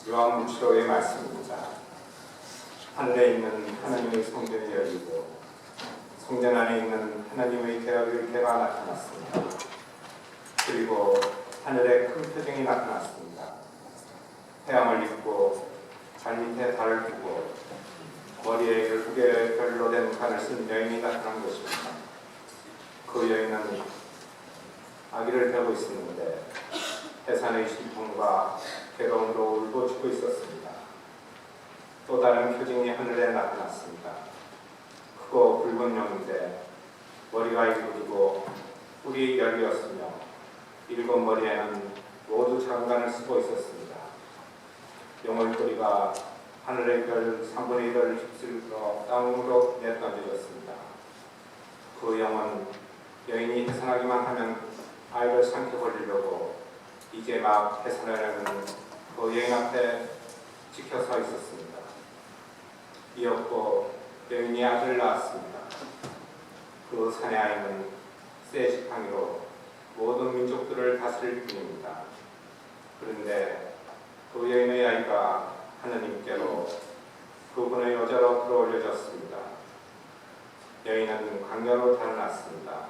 요한무시로의 말씀입니다. 하늘에 있는 하나님의 성전이 열리고 성전 안에 있는 하나님의 계가 나타났습니다. 그리고 하늘에 큰 표징이 나타났습니다. 태양을 입고 발밑에 달을 두고 머리에 12개의 별로 된 관을 쓴 여인이 나타난 것입니다. 그 여인은 아기를 베고 있었는데 해산의 심통과 괴로움으로 울부짖고 있었습니다. 또 다른 표징이 하늘에 나타났습니다. 크고 붉은 용인데 머리가 7이고 뿔이 10이었으며 7머리에는 모두 장관을 쓰고 있었습니다. 용의 뿌리가 하늘의 별 3분의 1을 휩쓸어 땅으로 내던져졌습니다. 그 영은 여인이 해산하기만 하면 아이를 삼켜버리려고 이제 막 해산하려는 그 여인 앞에 지켜서 있었습니다. 이었고 여인이 아들을 낳았습니다. 그 사내 아이는 새 지팡이로 모든 민족들을 다스릴 뿐입니다. 그런데 그 여인의 아이가 하느님께로 그분의 여자로 들어올려졌습니다. 여인은 광야로 달아났습니다.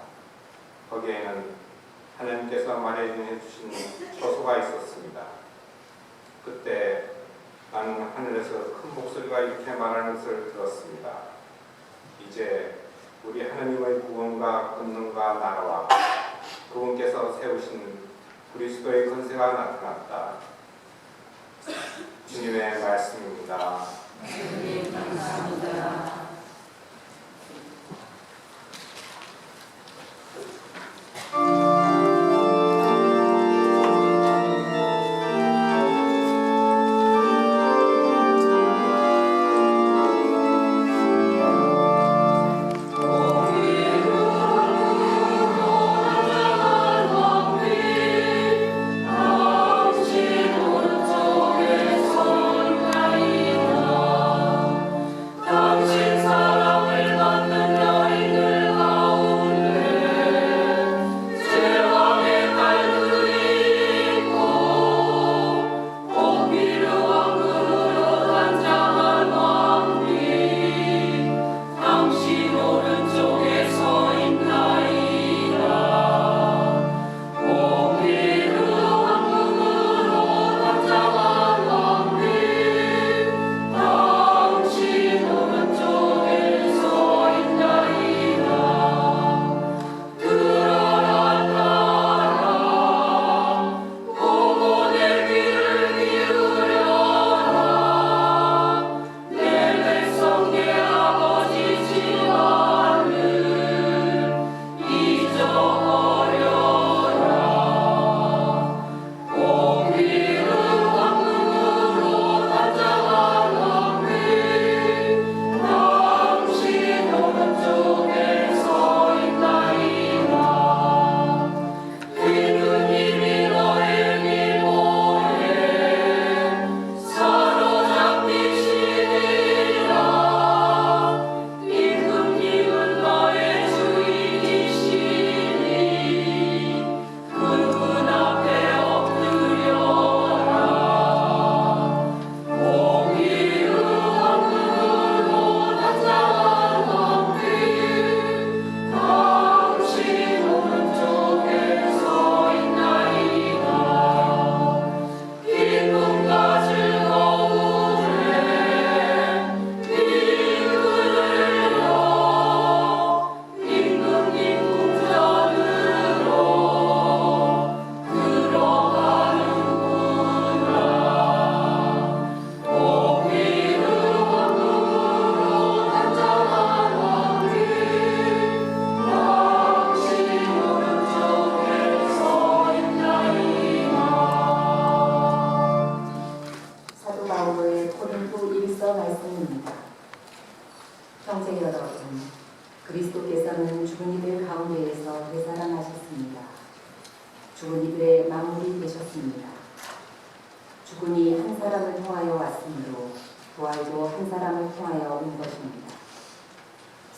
거기에는 하나님께서 마련해 주신 처소가 있었습니다. 그때 나는 하늘에서 큰 목소리가 이렇게 말하는 것을 들었습니다. 이제 우리 하나님의 구원과 권능과 나라와 그분께서 세우신 그리스도의 권세가 나타났다. 주님의 말씀입니다. 주님 감사합니다. 형제 여러분, 그리스도께서는 죽은 이들 가운데에서 되살아나셨습니다. 죽은 이들의 만물이 되셨습니다. 죽은이 한 사람을 통하여 왔으므로 부활도 한 사람을 통하여 온 것입니다.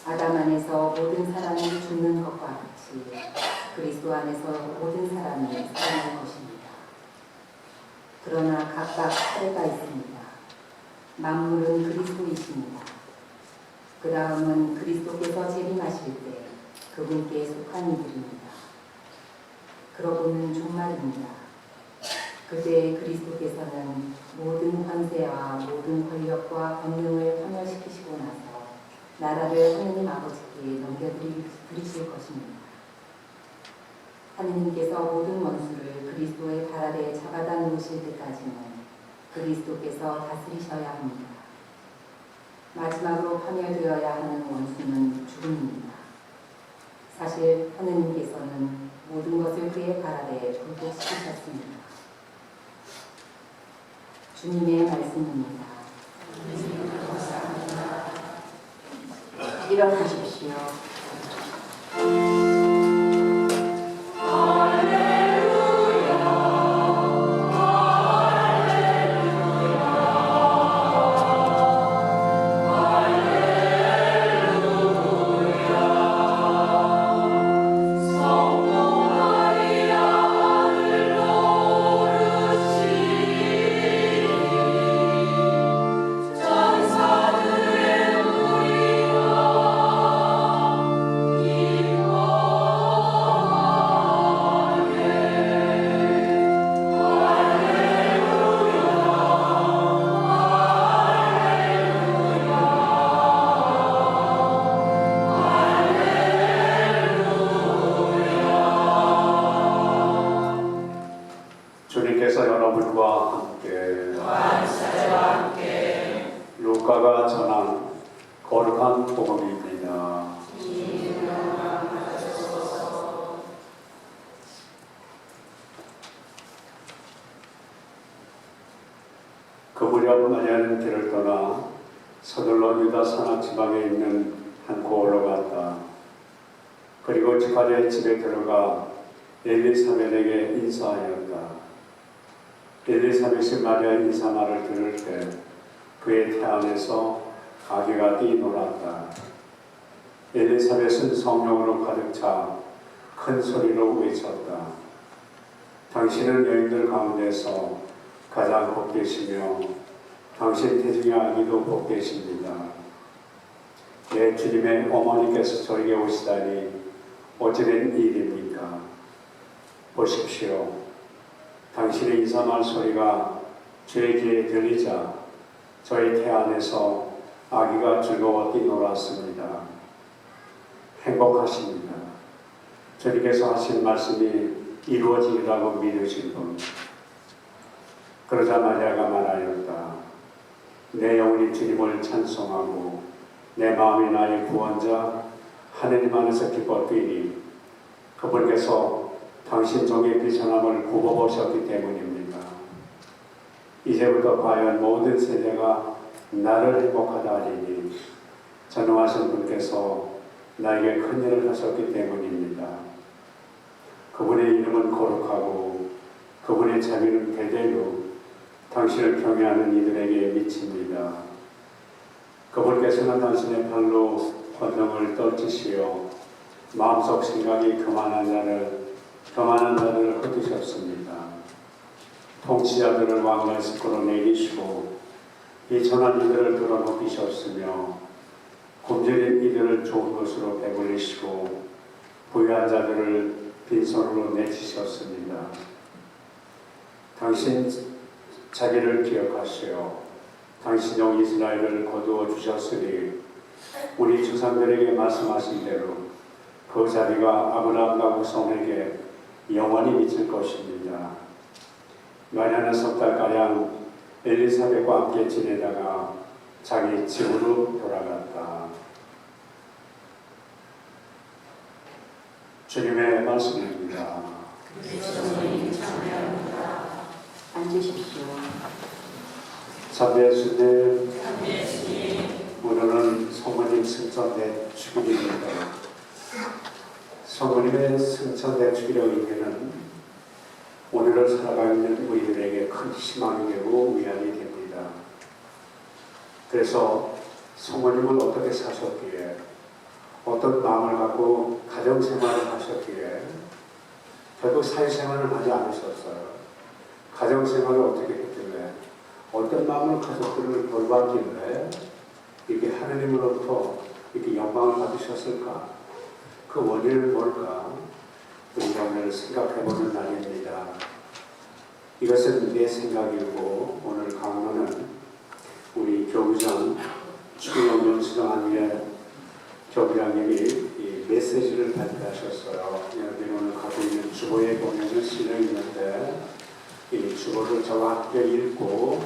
아담 안에서 모든 사람이 죽는 것과 같이 그리스도 안에서 모든 사람이 살아날 것입니다. 그러나 각각 차례가 있습니다. 만물은 그리스도이십니다. 그 다음은 그리스도께서 재림하실 때 그분께 속한 이들입니다. 그러고는 종말입니다. 그때 그리스도께서는 모든 권세와 모든 권력과 권능을 파멸시키시고 나서 나라를 하느님 아버지께 넘겨드리실 것입니다. 하느님께서 모든 원수를 그리스도의 발 아래 잡아다 놓으실 때까지는 그리스도께서 다스리셔야 합니다. 마지막으로 파멸되어야 하는 원수는 죽음입니다. 사실 하느님께서는 모든 것을 그의 발 아래 굴복시키셨습니다. 주님의 말씀입니다. 일어나십시오. 주님께서 여러분과 함께 루카가 전한 거룩한 복음입니다. 그 무렵 마리아는 길을 떠나 서둘러 유다 산악 지방에 있는 한 고을로 갔다. 그리고 지카리의 집에 들어가 엘리사벳에게 인사하였다. 엘리사벳이 마리아의 인사말을 들을 때 그의 태 안에서 아기가 뛰놀았다. 엘리사벳은 성령으로 가득 차 큰 소리로 외쳤다. 당신은 여인들 가운데서 가장 복되시며 당신 태중의 아기도 복되십니다. 내 주님의 어머니께서 저에게 오시다니 어찌된 일입니까? 보십시오. 당신의 인사말 소리가 제 귀에 들리자 저의 태 안에서 아기가 즐거워 뛰놀았습니다. 행복하십니다. 주님께서 하신 말씀이 이루어지리라고 믿으신 분. 그러자 마리아가 말하였다. 내 영혼이 주님을 찬송하고 내 마음이 나의 구원자 하느님 안에서 기뻐 뛰니 그분께서 당신 종의 비천함을 굽어보셨기 때문입니다. 이제부터 과연 모든 세대가 나를 행복하다 하리니 전능하신 분께서 나에게 큰 일을 하셨기 때문입니다. 그분의 이름은 거룩하고 그분의 자비는 대대로 당신을 경외하는 이들에게 미칩니다. 그분께서는 당신의 발로 권능을 떨치시어 마음속 생각이 교만한 자를 흩으셨습니다. 통치자들을 왕의 습으로 내리시고 비천한 이들을 들어눕히셨으며 굶주린 이들을 좋은 것으로 배불리시고 부유한 자들을 빈손으로 내치셨습니다. 당신 자기를 기억하시어 당신 종 이스라엘을 거두어 주셨으니 우리 주상들에게 말씀하신 대로 그 자비가 아브라함과 후손에게 영원히 미칠 것입니다. 마리아는 석 달가량 엘리사벳과 함께 지내다가 자기 집으로 돌아갔다. 주님의 말씀입니다. 앉으십시오. 참배 예수님, 오늘은 성모님 승천대 축일입니다. 성모님의 승천대 축일의 의미는 오늘을 살아가고 있는 우리들에게 큰 희망이 되고 위안이 됩니다. 그래서 성모님은 어떻게 사셨기에, 어떤 마음을 갖고 가정생활을 하셨기에 결국 사회생활을 하지 않으셨어요. 가정생활을 어떻게 했길래 어떤 마음으로 가족들을 돌봤길래 이렇게 하나님으로부터 이렇게 영광을 받으셨을까? 그 원인은 뭘까? 우리가 오늘 생각해보는 날입니다. 이것은 내 생각이고 오늘 강론은 우리 교부장 추경영 수장님의 교부장님이 이 메시지를 발표하셨어요. 여러분이 오늘 갖고 있는 주보에 보면은 실려 있는데 이 주보를 저와 함께 읽고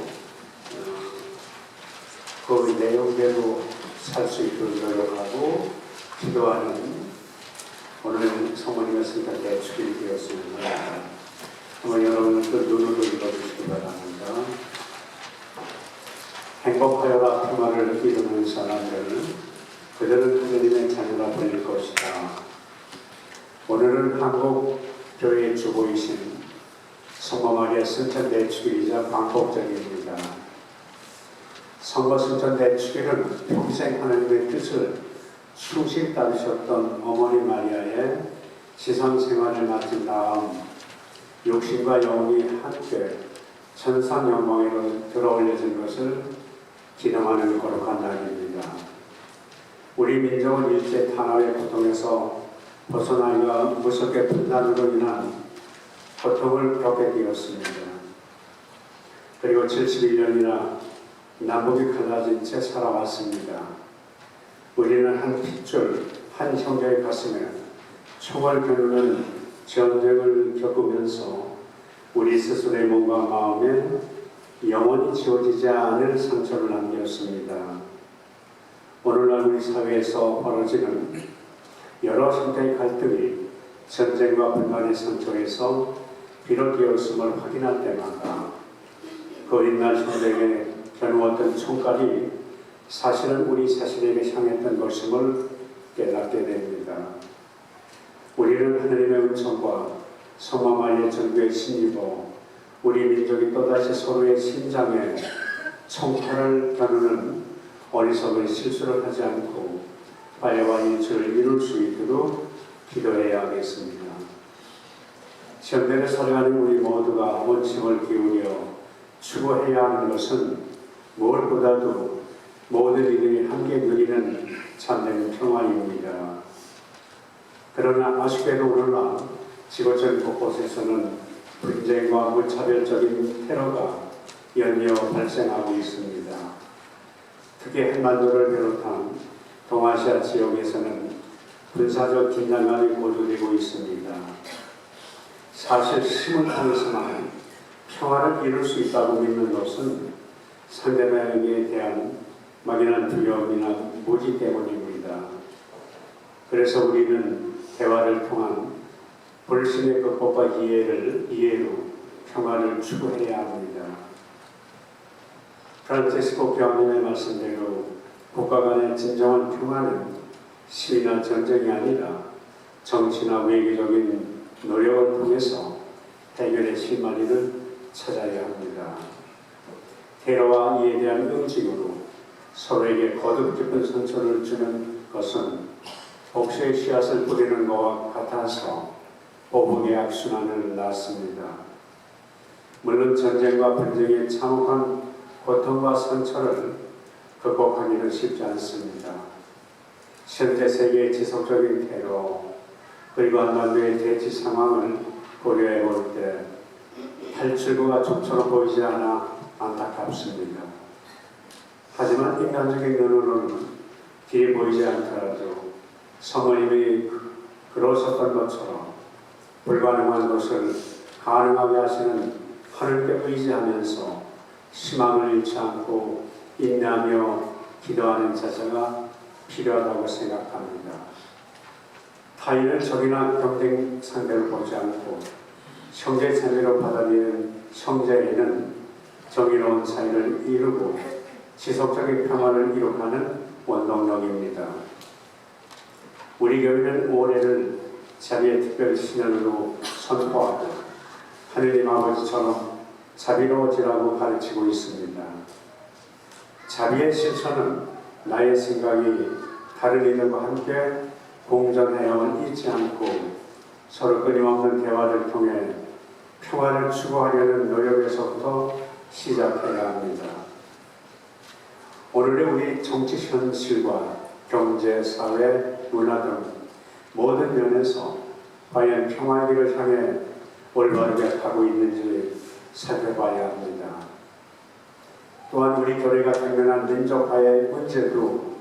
그 내용대로 살 수 있도록 노력하고 기도하는 오늘 성모님의 생각 대축이 되었습니다. 한번 여러분들 눈으로 읽어주시기 바랍니다. 행복하여라 평화를 이루는 사람들 그들은 하느님의 자녀가 불릴 것이다. 오늘은 한국 교회의 주보이신 성모 마리아 순천 대축일이자 광복절입니다. 성모 순천 대축일은 평생 하나님의 뜻을 충실히 따르셨던 어머니 마리아의 지상생활을 마친 다음 육신과 영혼이 함께 천상 영광으로 들어올려진 것을 기념하는 거룩한 날입니다. 우리 민족은 일제 탄압의 고통에서 벗어나기가 무섭게 분단으로 인한 고통을 겪게 되었습니다. 그리고 71년이나 남북이 갈라진 채 살아왔습니다. 우리는 한 핏줄, 한 형제의 가슴에 총을 겨누는 전쟁을 겪으면서 우리 스스로의 몸과 마음에 영원히 지워지지 않을 상처를 남겼습니다. 오늘날 우리 사회에서 벌어지는 여러 형태의 갈등이 전쟁과 불만의 상처에서 비롯되었음을 확인할 때마다 그 어린날 형제에게 겨누었던 총칼이 사실은 우리 자신에게 향했던 것임을 깨닫게 됩니다. 우리는 하나님의 은총과 성모 마리아의 전교에 힘입어 우리 민족이 또다시 서로의 심장에 총칼을 겨누는 어리석은 실수를 하지 않고 빨리 일주를 이룰 수 있도록 기도해야 하겠습니다. 현대를 살아가는 우리 모두가 원심을 기울여 추구해야 하는 것은 무엇보다도 모든 이들이 함께 누리는 참된 평화입니다. 그러나 아쉽게도 오늘날 지구촌 곳곳에서는 분쟁과 무차별적인 테러가 연이어 발생하고 있습니다. 특히 한반도를 비롯한 동아시아 지역에서는 군사적 긴장감이 고조되고 있습니다. 사실 힘을 통해서만 평화를 이룰 수 있다고 믿는 것은 상대방에 대한 막연한 두려움이나 무지 때문입니다. 그래서 우리는 대화를 통한 불신의 극복과 이해로 평화를 추구해야 합니다. 프란체스코 교황님의 말씀대로 국가 간의 진정한 평화는 시위나 전쟁이 아니라 정치나 외교적인 노력을 통해서 해결의 실마리를 찾아야 합니다. 테러와 이에 대한 응징으로 서로에게 거듭 깊은 상처를 주는 것은 복수의 씨앗을 뿌리는 것과 같아서 보복의 악순환을 낳습니다. 물론 전쟁과 분쟁의 참혹한 고통과 상처를 극복하기는 쉽지 않습니다. 현재 세계의 지속적인 테러 그리고 한반도의 대치 상황을 고려해 볼 때 탈출구가 촉처럼 보이지 않아 안타깝습니다. 하지만 인간적인 눈으로는 길이 보이지 않더라도 성모님이 그러셨던 것처럼 불가능한 것을 가능하게 하시는 하늘께 의지하면서 희망을 잃지 않고 인내하며 기도하는 자세가 필요하다고 생각합니다. 타인을 적이나 경쟁 상대로 보지 않고 형제 자매로 받아들이는 형제에는 정의로운 사이를 이루고 지속적인 평화를 이룩하는 원동력입니다. 우리 교회는 올해를 자비의 특별 신년으로 선포하고 하느님 아버지처럼 자비로워지라고 가르치고 있습니다. 자비의 실천은 나의 생각이 다른 이들과 함께 공존해야만 잊지 않고 서로 끊임없는 대화를 통해 평화를 추구하려는 노력에서부터 시작해야 합니다. 오늘의 우리 정치 현실과 경제, 사회, 문화 등 모든 면에서 과연 평화의 길을 향해 올바르게 가고 있는지 살펴봐야 합니다. 또한 우리 교회가 당면한 민족화의 문제도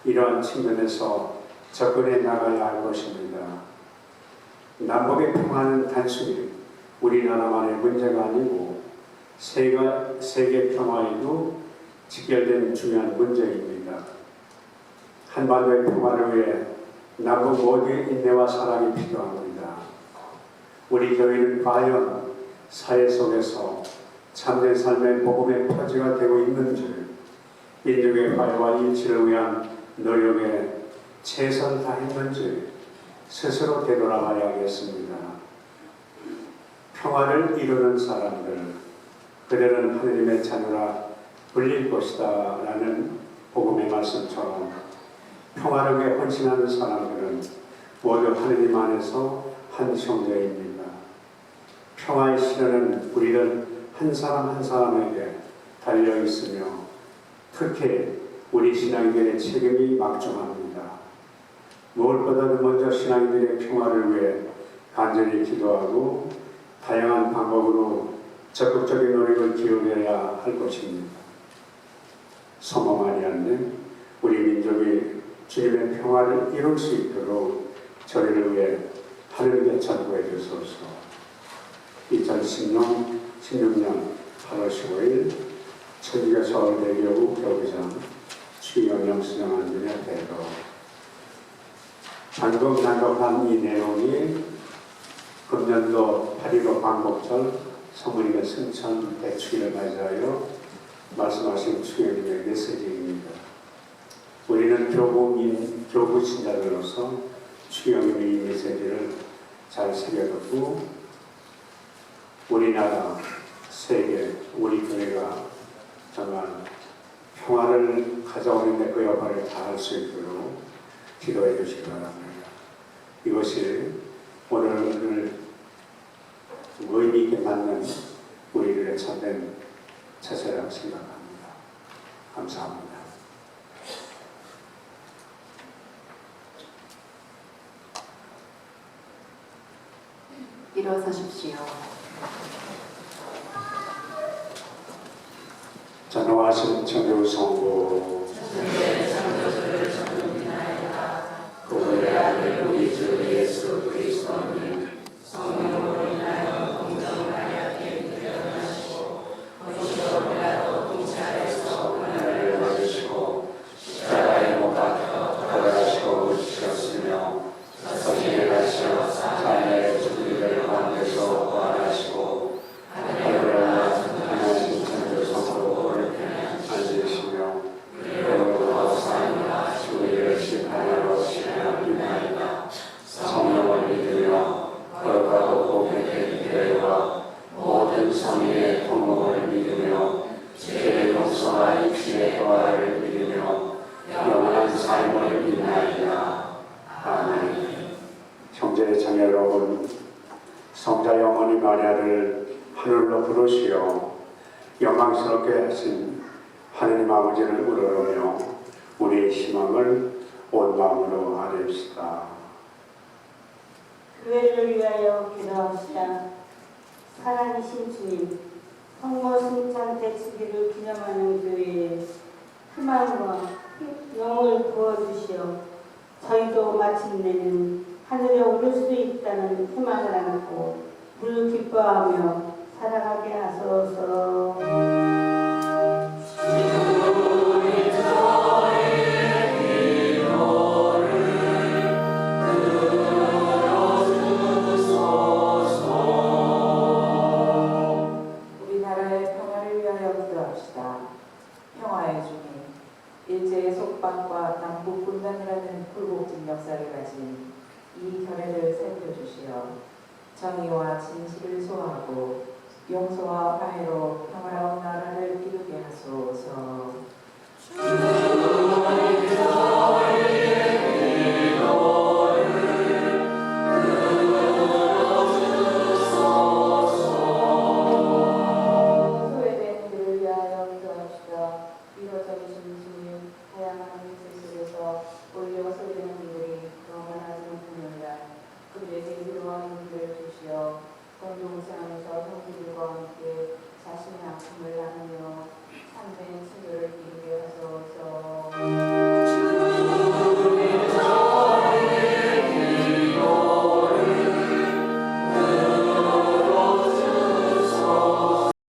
이러한 측면에서 접근해 나가야 할 것입니다. 남북의 평화는 단순히 우리나라만의 문제가 아니고 세계 평화에도 직결된 중요한 문제입니다. 한반도의 평화를 위해 남북 모두의 인내와 사랑이 필요합니다. 우리 교회는 과연 사회 속에서 참된 삶의 복음의 표지가 되고 있는지, 인류의 화해와 일치를 위한 노력에 최선을 다했는지 스스로 되돌아봐야겠습니다. 평화를 이루는 사람들, 그들은 하느님의 자녀라 불릴 것이다 라는 복음의 말씀처럼 평화를 위해 헌신하는 사람들은 모두 하느님 안에서 한 형제입니다. 평화의 실현은 우리들 한 사람 한 사람에게 달려 있으며 특히 우리 신앙인들의 책임이 막중합니다. 무엇보다도 먼저 신앙인들의 평화를 위해 간절히 기도하고 다양한 방법으로 적극적인 노력을 기울여야 할 것입니다. 성모 마리아님, 우리 민족이 주님의 평화를 이룰 수 있도록 저희를 위해 하늘에 전구해 주소서. 2016년 8월 15일 천주교 서울대교구 교구장 추경영 수정안전의 대도. 방금 낭독한 이 내용이 금년도 8.15 광복절 성모님의 승천 대축일을 맞이하여 말씀하신 추경님의 메시지입니다. 우리는 교구 신자들로서 추경님의 이 메시지를 잘 새겨듣고 우리나라, 세계, 우리 교회가 정말 평화를 가져오는 데 그 역할을 다할 수 있도록 기도해 주시기 바랍니다. 이것이 오늘 의미 있게 맞는 우리들의 참된 자세라고 생각합니다. 감사합니다. 일어서십시오. 전능하신 천주 성부 그의 아들 우리 주 예수 그리스도님 성령으로 인하여 공정하게 태어나시고 본시오라도 공차에서 고난을 받으시고 십자가에 못 박혀 돌아가시고 죽으셨으며 서신에 가시어 사탄의 주들의 가운데서 부활하시고 하늘에 올라가신 천주 성부로 앉으시며 그리고 사람과 주의를 심판하러 시행하옵나이다. 성령을 믿으며 거룩하고 복된 교회와 모든 성의의 통목을 믿으며 죄의 용서와 육신의 부활을 믿으며 영원한 삶을 믿나이다. 아멘. 형제 자매 여러분, 성자 영원히 마리아를 하늘로 부르시어 영광스럽게 하신 하느님 아버지를 우러러며 우리의 희망을 온 마음으로 아뢰읍시다. 교회를 위하여 기도합시다. 사랑이신 주님, 성모 승천 대축일을 기념하는 교회에 희망과 영을 부어주시어 저희도 마침내는 하늘에 오를 수 있다는 희망을 안고 늘 기뻐하며 살아가게 하소서. 우리나라의 평화를 위하여 기도합시다. 평화의 주님, 일제의 속박과 남북 분단이라는 굴곡진 역사를 가진 이 견해를 살펴주시어 정의와 진실을 소화하고 용서와 화해로 평화로운 나라를 이루게 하소서.